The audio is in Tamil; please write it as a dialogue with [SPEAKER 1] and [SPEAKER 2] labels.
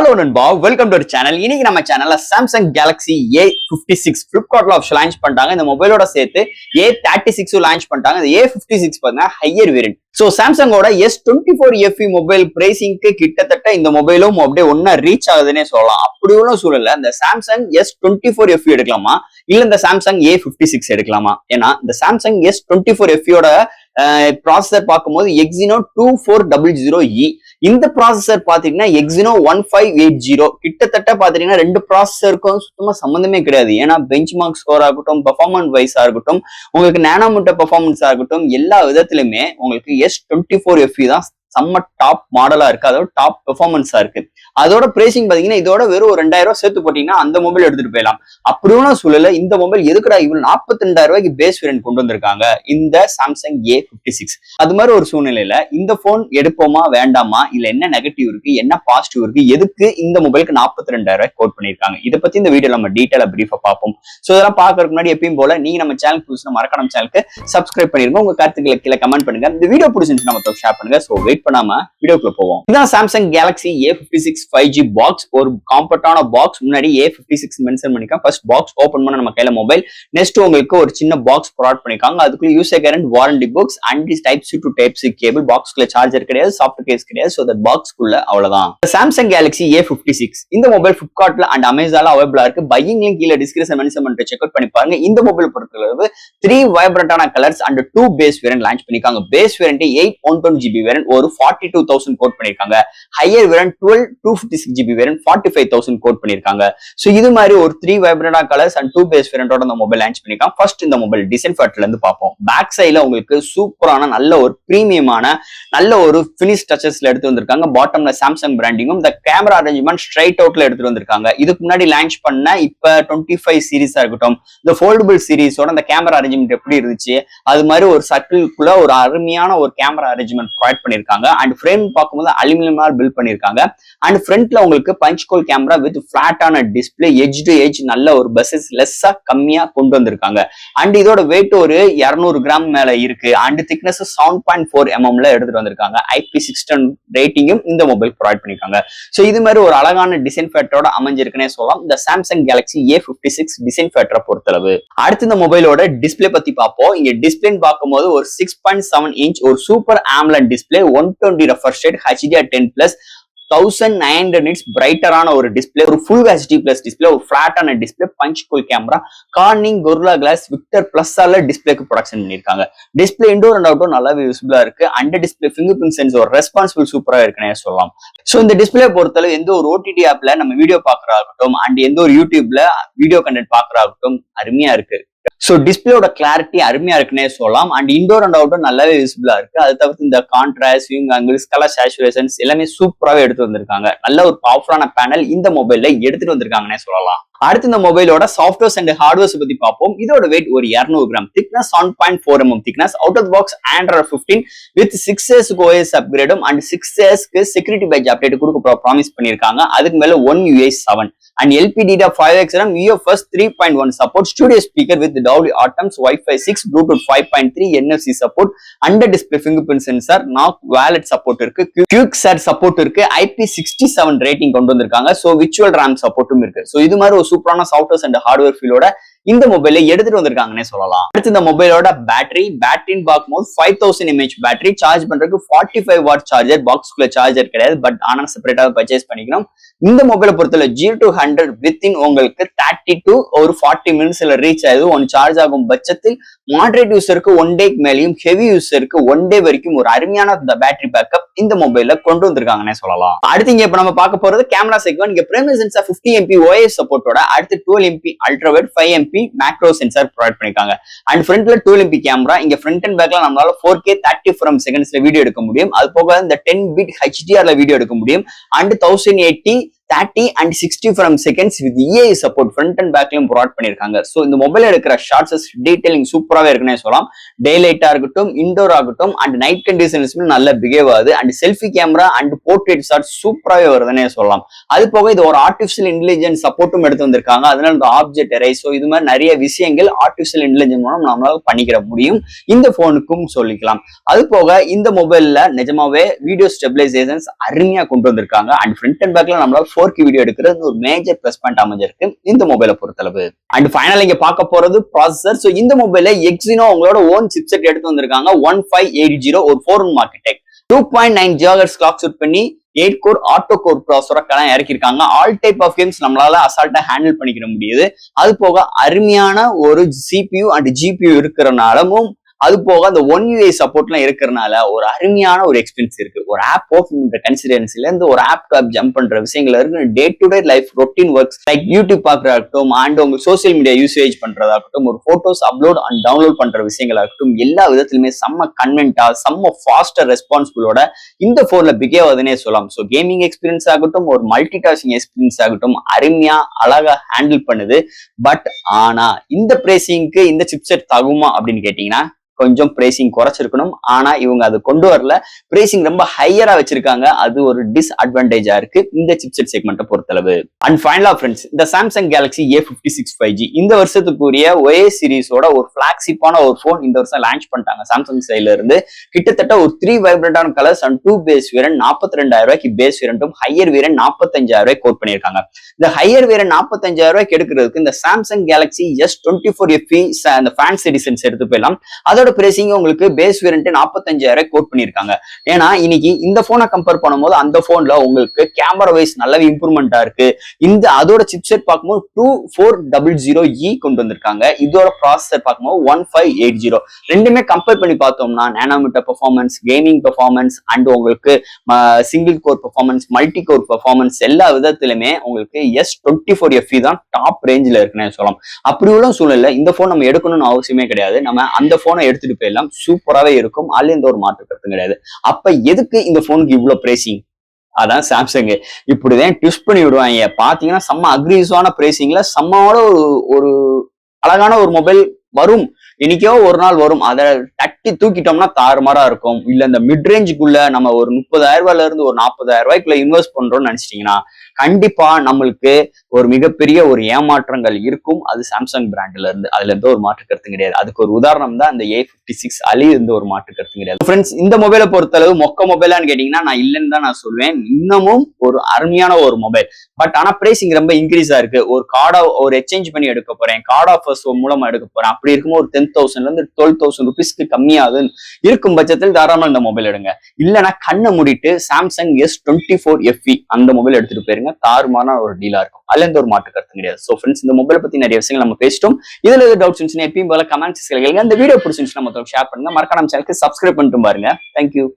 [SPEAKER 1] Hello நண்பா, வெல்கம் டு அவர் சேனல். இன்னைக்கு நம்ம சேனல்ல Samsung Galaxy A56 Flipkartல ஆப்ஷன் லான்ச் பண்ணிட்டாங்க. இந்த மொபைலோட சேர்த்து A36 லான்ச் பண்ணிட்டாங்க. இந்த A56 பார்த்தீங்கன்னா ஹையர் வேரியன்ட். சோ சாம்சங்கோட S24 FE மொபைல் பிரைசிங்க்கு கிட்டத்தட்ட இந்த மொபைலும் அப்படியே ஒன்னா ரீச் ஆகுதுன்னே சொல்லலாம். அப்படி உள்ள சூழல்ல இந்த Samsung S24 FE எடுக்கலாமா இல்ல இந்த Samsung A56 எடுக்கலாமா? ஏன்னா இந்த Samsung S24 FEயோட ப்ராசஸர் பார்க்கும்போது Exynos 2400E, இந்த ப்ராசஸர் பாத்தீங்கன்னா Exynos 1580. கிட்டத்தட்ட பாத்தீங்கன்னா ரெண்டு ப்ராசஸருக்கும் சுத்தமா சம்பந்தமே கிடையாது. ஏன்னா பெஞ்ச் மார்க் ஸ்கோர் ஆகட்டும், பெர்ஃபார்மன்ஸ் வைஸா இருக்கட்டும், உங்களுக்கு நானோமீட்டர் பெர்ஃபார்மன்ஸா இருக்கட்டும், எல்லா விதத்திலுமே உங்களுக்கு S24 FE தான் செம்ம டாப் மாடலா இருக்கு. அதோட டாப் பெர்ஃபார்மன்ஸா இருக்கு. அதோட பிரைசிங் பாத்தீங்கன்னா இதோட வெறும் 2000 ரூபாய் சேர்த்து போட்டீங்கன்னா அந்த மொபைல் எடுத்துட்டு போயிடலாம். அப்படியான சூழல இந்த மொபைல் எதுக்குடா இவ்வளவு 42,000 ரூபாய்க்கு பேஸ் வேரியன்ட் கொண்டு வந்திருக்காங்க இந்த Samsung A56. அது மாதிரி ஒரு சூழ்நிலையில இந்த போன் எடுப்போமா வேண்டாமா, இல்ல என்ன நெகட்டிவ் இருக்கு, என்ன பாசிட்டிவ் இருக்கு, எதுக்கு இந்த மொபைலுக்கு 42,000 ரூபாய் கோட் பண்ணிருக்காங்க, இதை பத்தி இந்த வீடியோ நம்ம டீட்டெயிலா பிரீஃபா பார்ப்போம். சோ இதெல்லாம் பாக்குறதுக்கு முன்னாடி எப்பயும் போல நீங்க நம்ம சேனல் புதுசுனா மறக்காம நம்ம சேனலுக்கு சப்ஸ்கிரைப் பண்ணிருங்க. உங்க கருத்துக்களை கீழே கமெண்ட் பண்ணுங்க. இந்த வீடியோ பிடிச்சிருந்துச்சு நம்ம ஷேர் பண்ணுங்க. சோ வெயிட் பண்ணாம வீடியோக்குள்ள போவோம். இதான் Samsung Galaxy A56 5G box. ஒரு காம்பேக்டான பாக்ஸ். முன்னாடி A56 மென்ஷன் பண்ணிருக்காங்க. ஃபர்ஸ்ட் பாக்ஸ் ஓபன் பண்ண நம்ம கையில மொபைல். நெக்ஸ்ட் உங்களுக்கு ஒரு சின்ன பாக்ஸ் ப்ரொவைட் பண்ணிருக்காங்க. அதுக்குள்ள user guarantee, warranty books and type C to type C cable. பாக்ஸ்க்குள்ள சார்ஜர் கிடையாது, சாஃப்ட் கேஸ் கிடையாது. சோ தட் பாக்ஸ்க்குள்ள அவ்வளவுதான். Samsung Galaxy A56 இந்த மொபைல் Flipkartல அண்ட் Amazonல அவைலபிளா இருக்கு. பையிங் லிங்க் கீழ டிஸ்கிரிப்ஷன் மென்ஷன் பண்ணிட்டு செக் அவுட் பண்ணி பாருங்க. இந்த மொபைல் பொறுத்தளவு 3 வைப்ரண்டான colours and 2 base variant launch பண்ணிருக்காங்க. பேஸ் வேரியன்ட் 8/120GB வேரியன்ட் ஒரு 42,000 கோட் பண்ணிருக்காங்க. Higher variant 12/256GB variant 45,000 quote பண்ணிருக்காங்க. சோ இது மாதிரி ஒரு 3 வைப்ரண்டா கலர்ஸ் அண்ட் 2 பேஸ் வேரியன்ட்டோட இந்த மொபைல் லான்ச் பண்ணிருக்காங்க. ஃபர்ஸ்ட் இந்த மொபைல் டிசைன் ஃபேட்ல இருந்து பார்ப்போம். பேக் சைடுல உங்களுக்கு சூப்பரான நல்ல ஒரு பிரீமியமான நல்ல ஒரு ஃபினிஷ் டச்சஸ்ல எடுத்து வந்திருக்காங்க. பாட்டம்ல Samsung பிராண்டிங்கும், இந்த கேமரா அரேஞ்ச்மெண்ட் ஸ்ட்ரைட் அவுட்ல எடுத்துட்டு வந்திருக்காங்க. இதுக்கு முன்னாடி லான்ச் பண்ண இப்ப 25 சீரிஸா இருக்கட்டும், இந்த ஃபோல்டபிள் சீரிஸோட அந்த கேமரா அரேஞ்ச்மெண்ட் எப்படி இருந்துச்சு, அது மாதிரி ஒரு சர்க்கிள்குள்ள ஒரு அருமையான ஒரு கேமரா அரேஞ்ச்மெண்ட் ப்ரொவைட் பண்ணிருக்காங்க. அண்ட் ஃப்ரேம் பார்க்கும்போது அலுமினியமால் பில்ட் பண்ணிருக்காங்க. அண்ட் ஃப்ரண்ட்ல உங்களுக்கு பஞ்ச் கோல் கேமரா வித் பிளாட்டான டிஸ்பிளே, எட்ஜ் டு எட்ஜ் நல்ல ஒரு பஸ்ஸஸ் லெஸ்ஸா கம்மியா கொண்டு வந்திருக்காங்க. அண்ட் இதோட வெயிட் ஒரு 200 கிராம் மேல இருக்கு. அண்ட் திக்னஸ் 7.4 mm எடுத்துட்டு வந்திருக்காங்க. IP60 ரேட்டிங்கும் இந்த மொபைல் ப்ரொவைட் பண்ணிருக்காங்க. சோ இது மாதிரி ஒரு அழகான டிசைன் ஃபேக்டரோட அமைஞ்சிருக்குன்னே சொல்லலாம் இந்த Samsung Galaxy A56 டிசைன் ஃபேக்டரை பொறுத்தளவு. அடுத்து இந்த மொபைலோட டிஸ்பிளே பத்தி பார்ப்போம். இங்க டிஸ்பிளே பார்க்கும்போது ஒரு 6.7 இன்ச் ஒரு super AMOLED display, 120 refresh rate, HDR10+, 1900 nits பிரைட்டரான ஒரு டிஸ்பிளே, ஒரு ஃபுல் HD பிளஸ் டிஸ்பிளே, ஒரு பிளாட்டான display, punch hole camera, Corning Gorilla Glass Victus பிளஸ்ஸால டிஸ்பிளேக்கு ப்ரொடக்ஷன் பண்ணிருக்காங்க. டிஸ்பிளே இன்டோர் அண்ட் அவுட்டோர் நல்லாவே விசிபிளா இருக்கு. Under display fingerprint sensor responsible சூப்பரா இருக்குன்னே சொல்லலாம். சோ இந்த டிஸ்பிளே பொறுத்தளவு எந்த ஒரு OTT ஆப்ல நம்ம வீடியோ பாக்குறாகட்டும் அண்ட் எந்த ஒரு யூடியூப்ல வீடியோ கண்டென்ட் பாக்குறாகட்டும் அருமையா இருக்கு. சோ டிஸ்பிளேயோட கிளாரிட்டி அருமையா இருக்குன்னே சொல்லலாம். அண்ட் இன்டோர் அண்ட் அவுட்டோர் நல்லாவே விசிபிளா இருக்கு. அது தவிர்த்து இந்த contrast, viewing angles, colour saturations எல்லாமே சூப்பராகவே எடுத்து வந்திருக்காங்க. நல்ல ஒரு பவர்ஃபுல்லான பேனல் இந்த மொபைல்ல எடுத்துட்டு வந்திருக்காங்கன்னே சொல்லலாம். அடுத்து இந்த மொபைலோட சாஃப்ட்வேர்ஸ் அண்ட் ஹார்ட்வேர்ஸ் பத்தி பார்ப்போம். இதோட வெயிட் ஒரு 200 gram, thickness 7.4 mm thickness, out of box Android 15 with 6S OS அப்கிரேடும் அண்ட் 6Sக்கு செக்யூரிட்டி பேட்ச் அப்டேட் கொடுக்க ப்ராமிஸ் பண்ணிருக்காங்க. அதுக்கு மேல 1 UI 7 and LPDDR5X RAM, UFS 3.1 support, studio speaker with Dolby Atmos, Wi-Fi 6, Bluetooth 5.3, NFC support, under display fingerprint sensor, knock wallet support இருக்கு, QuickSat support இருக்கு, IP67 rating கொண்டு வந்திருக்காங்க. சோ virtual RAM supportum இருக்கு. சோ இது மாதிரி ஒரு சூப்பரான சாஃப்ட்வேர்ஸ் அண்ட் ஹார்ட்வேர் ஃபீலோட இந்த மொபைலை எடுத்துட்டு வந்திருக்காங்கன்னே சொல்லலாம். அடுத்து இந்த மொபைலோட பேட்டரின்னு பார்க்கும்போது 5000 mAh பேட்டரி, சார்ஜ் பண்றதுக்கு 45 வாட் சார்ஜர். பாக்ஸ்க்குள்ள சார்ஜர் கிடையாது, பட் ஆனா செப்பரேட்டாக பர்ச்சேஸ் பண்ணிக்கணும். இந்த மொபைலை பொறுத்தவரை 0 to 100 வித்தின் உங்களுக்கு 30 to 40 மினிட்ஸ்ல ரீச் ஆகுது. ஒன் சார்ஜ் ஆகும் பட்சத்தில் மாடரேட் யூசருக்கு 1 டேக்கு மேலேயும், ஹெவி யூசருக்கு 1 டே வரைக்கும் ஒரு அருமையான பேட்டரி பேக்கப் இந்த மொபைல்ல கொண்டு வந்திருக்காங்கன்னே சொல்லலாம். அடுத்து இங்க இப்ப நம்ம பார்க்க போறது கேமரா செக்மெண்ட். இங்க பிரைமரி சென்சார் 50 MP OIS சப்போர்ட்டோட அடுத்து 12 MP ultra wide, 5 MP macro sensor provide பண்ணிருக்காங்க. அண்ட் ஃப்ரண்ட்ல 12 MP கேமரா. இங்க ஃப்ரண்ட் அண்ட் பேக்ல நம்மளால 4K 30 frames செகண்ட்ஸ்ல வீடியோ எடுக்க முடியும். அது போக இந்த 10 bit HDRல வீடியோ எடுக்க முடியும். And 1080 30 and 60 frames seconds with EAE support front and backலயும் ப்ரொவைட் பண்ணிருக்காங்க. சோ இந்த மொபைல் எடுக்கிற ஷார்ட்ஸ் டீடைலிங் சூப்பராவே இருக்குன்னே சொல்லலாம். டே லைட்டா இருக்கட்டும், இன்டோர் ஆகட்டும் அண்ட் நைட் கண்டிஷன்ஸ்மே நல்ல பிஹேவ் ஆகுது. And selfie camera and portrait shots சூப்பராவே வருதுன்னே சொல்லலாம். அது போக இது ஒரு ஆர்டிபிஷியல் இன்டெலிஜென்ஸ் சப்போர்ட்டும் எடுத்து வந்திருக்காங்க. அதனால இந்த ஆப்ஜெக்ட் எரே, சோ இது மாதிரி நிறைய விஷயங்கள் ஆர்டிபிஷியல் இன்டெலிஜென்ஸ் மூலம் நம்மளால பண்ணிக்கிற முடியும் இந்த போனுக்கும் சொல்லிக்கலாம். அது போக இந்த மொபைல்ல நிஜமாவே வீடியோ ஸ்டெபிலைசேஷன்ஸ் அருமையா கொண்டு வந்திருக்காங்க. அண்ட் ஃப்ரண்ட் அண்ட் பேக்ல நம்மளால 4K வீடியோ எடுக்கிறது ஒரு மேஜர் பிளஸ் பாயிண்ட் அமைஞ்சிருக்கு இந்த மொபைலை பொறுத்தளவு. அண்ட் ஃபைனல் இங்க பார்க்க போறது ப்ராசஸர். ஸோ இந்த மொபைல எக்ஸினோ உங்களோட ஓன் சிப்செட் எடுத்து வந்திருக்காங்க 1580 ஒரு 4 ஆர்கிடெக்ட் 2.9 GHz கிளாக் செட் பண்ணி 8 கோர் ஆட்டோ கோர் ப்ராசஸரை இறக்கிருக்காங்க. ஆல் டைப் ஆஃப் கேம்ஸ் நம்மளால அசால்ட்டா ஹேண்டில் பண்ணிக்கிற முடியுது. அது போக அருமையான ஒரு CPU அண்ட் GPU இருக்கிறனாலும் அது போக அந்த 1UI சப்போர்ட்லாம் இருக்கிறனால ஒரு அருமையான ஒரு எக்ஸ்பீரியன்ஸ் இருக்கு. ஒரு ஆப் ஓபன் கன்சிடரன்ஸ்ல இருந்து ஒரு ஆப் ஜம்ப் பண்ற விஷயங்கள் இருக்கு. Day to day life routine works like YouTube பாக்குறதாகட்டும் அண்ட் உங்க சோசியல் மீடியா யூசேஜ் பண்றதாகட்டும் ஒரு போட்டோஸ் அப்லோட் அண்ட் டவுன்லோட் பண்ற விஷயங்களாகட்டும் எல்லா விதத்திலுமே செம்ம கன்வென்டா செம்ம ஃபாஸ்டர் ரெஸ்பான்சிபிளோட இந்த போன்ல பிகேவ் ஆகுதுன்னே சொல்லலாம். ஸோ கேமிங் எக்ஸ்பீரியன்ஸ் ஆகட்டும் ஒரு மல்டி டாஸ்கிங் எக்ஸ்பீரியன்ஸ் ஆகட்டும் அருமையா அழகா ஹேண்டில் பண்ணுது. பட் ஆனா இந்த பிரைசிங்க்கு இந்த சிப்செட் தகுமா அப்படின்னு கேட்டீங்கன்னா கொஞ்சம் பிரைசிங் குறைச்சிருக்கணும். ஆனா இவங்க அதை கொண்டு வரல. பிரைசிங் ரொம்ப ஹையரா வச்சிருக்காங்க. அது ஒரு டிஸ்அட்வான்டேஜா இருக்கு இந்த சிப்செட் செக்மெண்ட்டை பொறுத்தளவு. அண்ட் ஃபைனலா ஃப்ரெண்ட்ஸ் இந்த சாம்சங் கேலக்ஸி A56 5G இந்த வருஷத்துக்குரிய ஒரே சீரிஸோட ஒரு பிளாக்ஷிப்பான ஒரு போன் இந்த வருஷம் லான்ச் பண்ணிட்டாங்க சாம்சங் சைட்ல இருந்து. கிட்டத்தட்ட ஒரு 3 வைப்ரண்டான கலர்ஸ் அண்ட் 2 பேஸ் வேரியன்ட் 42,000 ரூபாய்க்கு பேஸ் வேரியன்ட்டும் ஹையர் வேரியன்ட் 45,000 ரூபாய் கோட் பண்ணிருக்காங்க. இந்த ஹையர் வேரியன்ட் 45,000 ரூபாய்க்கு எடுக்கிறதுக்கு இந்த சாம்சங் கேலக்ஸி S24 FE அந்த ஃபேன்சி எடிஷன்ஸ் எடுத்து போயிடலாம். அதோட பிரைசிங் உங்களுக்கு பேஸ் வேரியன்ட் 45,000 கோட் பண்ணிருக்காங்க. ஏன்னா இன்னைக்கு இந்த போனை கம்பேர் பண்ணும்போது அந்த போன்ல உங்களுக்கு கேமரா வைஸ் நல்லாவே இம்ப்ரூவ்மெண்டா இருக்கு. இந்த அதோட சிப்செட் பார்க்கும்போது 2400E கொண்டு வந்திருக்காங்க. இதோட ப்ராசஸர் பார்க்கும்போது 1580. ரெண்டுமே கம்பேர் பண்ணி பார்த்தோம்னா nanometre performance gaming performance and உங்களுக்கு single core performance multi core performance எல்லா விதத்திலுமே உங்களுக்கு S24 FE தான் டாப் ரேஞ்சில் இருக்குன்னு சொல்லலாம். அப்படி உள்ள சூழ்நிலை இந்த போன் நம்ம எடுக்கணும்னு அவசியமே கிடையாது. நம்ம அந்த போனை எடுத்துட்டு போயிடலாம். சூப்பராகவே இருக்கும். அதுல எந்த ஒரு மாற்று கருத்தும் கிடையாது. அப்ப எதுக்கு இந்த போனுக்கு இவ்வளவு பிரைசிங்? அதான் சாம்சங் இப்படிதான் ட்விஸ்ட் பண்ணி விடுவாங்க. பாத்தீங்கன்னா செம்ம அக்ரீசிவான பிரைசிங்ல செம்மோட ஒரு அழகான ஒரு மொபைல் வரும். இன்னைக்கோ ஒரு நாள் வரும். அதை தட்டி தூக்கிட்டோம்னா தாறுமாறா இருக்கும். இல்ல இந்த மிட் ரேஞ்சுக்குள்ள நம்ம ஒரு 30,000 ரூபாயில இருந்து ஒரு 40,000 ரூபாய்க்குள்ள இன்வெஸ்ட் பண்றோம்னு நினைச்சிட்டீங்கன்னா கண்டிப்பா நம்மளுக்கு ஒரு மிகப்பெரிய ஒரு ஏமாற்றங்கள் இருக்கும். அது சாம்சங் பிராண்ட்ல இருந்து அதுல இருந்து ஒரு மாற்று கருத்து கிடையாது. அதுக்கு ஒரு உதாரணம் தான் இந்த A56 அலி இருந்து ஒரு மாற்று கருத்து கிடையாது. ஃப்ரெண்ட்ஸ் இந்த மொபைலை பொறுத்தளவு மொக்க மொபைலான்னு கேட்டீங்கன்னா நான் இல்லைன்னு தான் நான் சொல்வேன். இன்னமும் ஒரு அருமையான ஒரு மொபைல். பட் ஆனா பிரைசிங் ரொம்ப இன்க்ரீஸா இருக்கு. ஒரு கார்டா ஒரு எக்ஸ்சேஞ்ச் பண்ணி எடுக்க போறேன், கார்டு ஆஃபர்ஸ் மூலமா எடுக்க போறேன். அப்படி இருக்கும்போது ஒரு 10,000 இருந்து 12,000 ருபீஸ்க்கு கம்மியாகுது இருக்கும் பட்சத்தில் தாராளமா இந்த மொபைல் எடுங்க. இல்லைன்னா கண்ணை மூடிட்டு சாம்சங் S24 FE அந்த மொபைல் எடுத்துட்டு போயிருங்க. தாறுமான ஒரு டீலா இருக்கும். அதுல எந்த ஒரு மாற்று கருத்து கிடையாது. சோ ஃப்ரெண்ட்ஸ் இந்த மொபைலை பத்தி நிறைய விஷயங்கள் நம்ம பேசிட்டோம். இதுல ஏதாவது டவுட்ஸ் இருந்துச்சுன்னா எப்பயும் போல கமெண்ட்ஸ் கேளுங்க. இந்த வீடியோ பிடிச்சிருந்துச்சுன்னா மொத்தம் ஷேர் பண்ணுங்க. மறக்காம சேனலுக்கு சப்ஸ்கிரைப் பண்ணிட்டு பாருங்க. தேங்க்யூ.